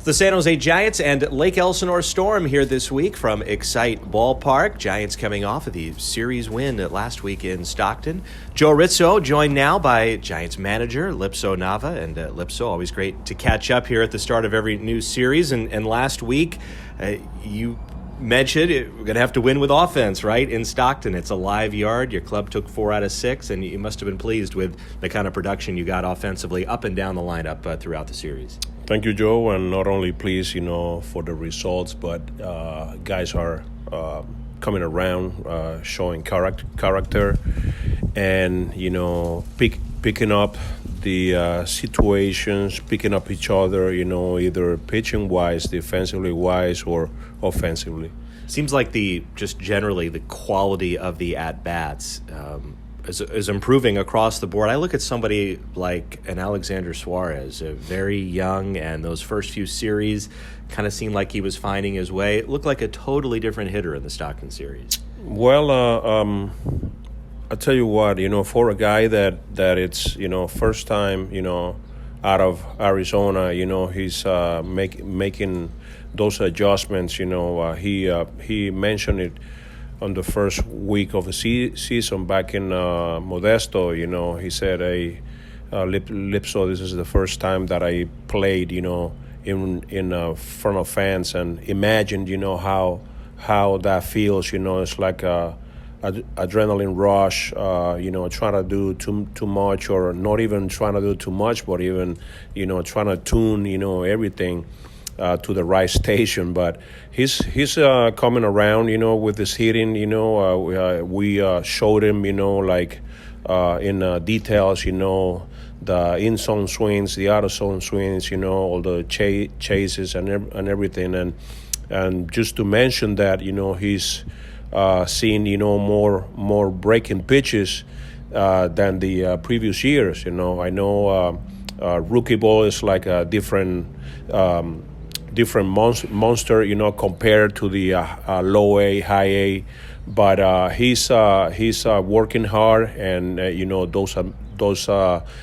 The San Jose Giants and Lake Elsinore Storm here this week from Excite Ballpark. Giants coming off of the series win last week in Stockton. Joe Ritzo joined now by Giants manager Lipso Nava. And Lipso, always great to catch up here at the start of every new series. And last week, you mentioned we're going to have to win with offense, right, in Stockton. It's a live yard. Your club took 4 out of 6, and you must have been pleased with the kind of production you got offensively up and down the lineup throughout the series. Thank you, Joe, and not only pleased, for the results, but guys are coming around, showing character, and picking up the situations, picking up each other, either pitching wise, defensively wise, or offensively. Seems like generally the quality of the at bats is improving across the board. I look at somebody like an Alexander Suarez, very young, and those first few series kind of seemed like he was finding his way. It looked like a totally different hitter in the Stockton series. Well, I'll tell you what, for a guy that it's, first time, out of Arizona, he's making those adjustments. He mentioned it on the first week of the season back in Modesto. He said, "Hey, Lipso, this is the first time that I played, in front of fans, and imagined, how that feels. It's like a adrenaline rush. Trying to do too much, or not even trying to do too much, but even trying to tune everything to the right station. But he's coming around, with his hitting. We showed him, in details, the in-zone swings, the out-of-zone swings, all the chases and everything. And just to mention that, he's seen, more breaking pitches than the previous years. I know rookie ball is like a different monster, compared to the low A, high A. But he's working hard, and those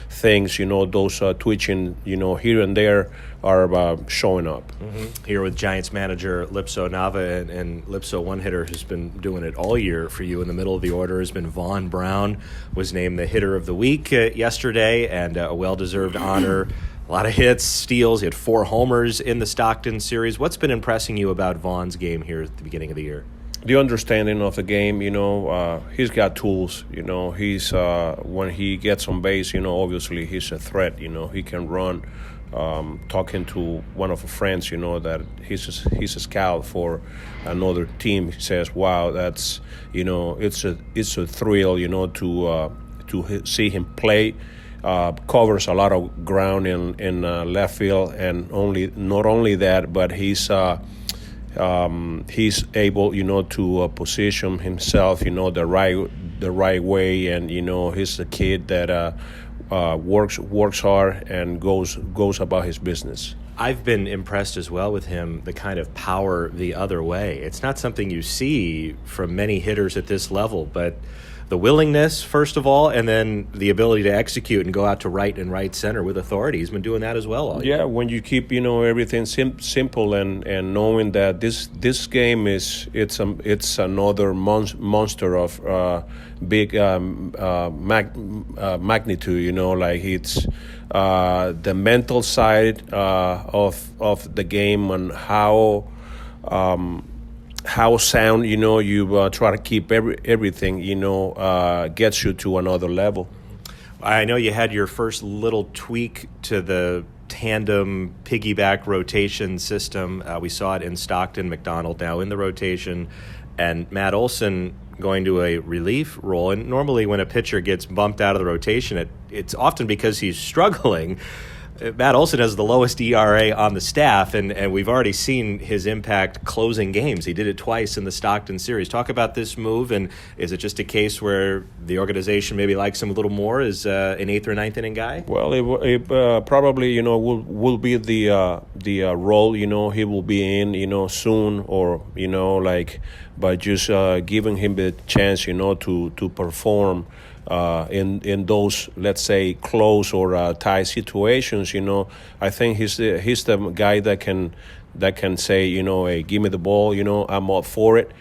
things, those twitching, here and there are showing up. Mm-hmm. Here with Giants manager Lipso Nava, and Lipso, one hitter who's been doing it all year for you in the middle of the order has been Vaughn Brown. Was named the hitter of the week yesterday, and a well-deserved honor. A lot of hits, steals. He had 4 homers in the Stockton series. What's been impressing you about Vaughn's game here at the beginning of the year? The understanding of the game, he's got tools. He's when he gets on base, obviously he's a threat. He can run. Talking to one of our friends, that he's a scout for another team. He says, "Wow, that's it's a thrill, to see him play." Covers a lot of ground in left field, and not only that, but he's able, to position himself, the right way, and he's a kid that works hard and goes about his business. I've been impressed as well with him, the kind of power the other way. It's not something you see from many hitters at this level, but the willingness, first of all, and then the ability to execute and go out to right and right center with authority. He's been doing that as well all year. Yeah, when you keep everything simple and knowing that this game it's another monster of big magnitude. Like it's the mental side of the game, and how sound, you try to keep everything, gets you to another level. I know you had your first little tweak to the tandem piggyback rotation system. We saw it in Stockton. McDonald now in the rotation, and Matt Olson going to a relief role. And normally when a pitcher gets bumped out of the rotation, it's often because he's struggling. Matt Olson has the lowest ERA on the staff, and we've already seen his impact closing games. He did it twice in the Stockton series. Talk about this move, and is it just a case where the organization maybe likes him a little more as an 8th or 9th inning guy? Well, it probably will be the role he will be in soon, or by just giving him the chance to perform in those, let's say, close or tie situations. I think he's the guy that can say, hey, give me the ball. I'm up for it,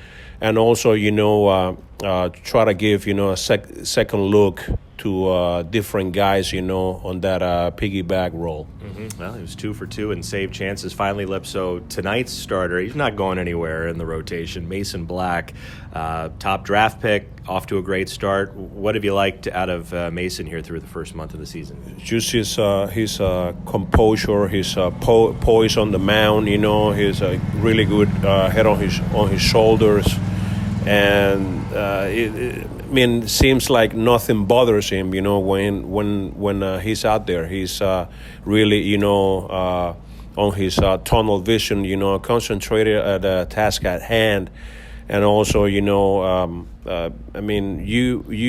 and also try to give a second look to different guys, on that piggyback role. Mm-hmm. Well, he was 2 for 2 and saved chances. Finally, Lipso, tonight's starter, he's not going anywhere in the rotation. Mason Black, top draft pick, off to a great start. What have you liked out of Mason here through the first month of the season? Just his composure, his poise on the mound. He's a really good head on his shoulders, and it seems like nothing bothers him. When he's out there, he's really on his tunnel vision. Concentrated at the task at hand, and also you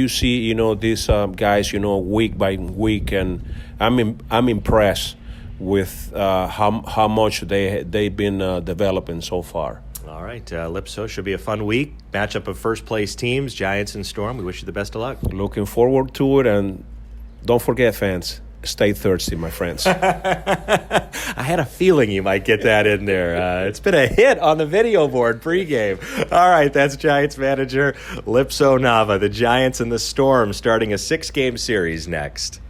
see these guys week by week, and I'm impressed with how much they've been developing so far. All right, Lipso, should be a fun week. Matchup of first-place teams, Giants and Storm. We wish you the best of luck. Looking forward to it, and don't forget, fans, stay thirsty, my friends. I had a feeling you might get that in there. It's been a hit on the video board pregame. All right, that's Giants manager Lipso Nava. The Giants and the Storm starting a 6-game series next.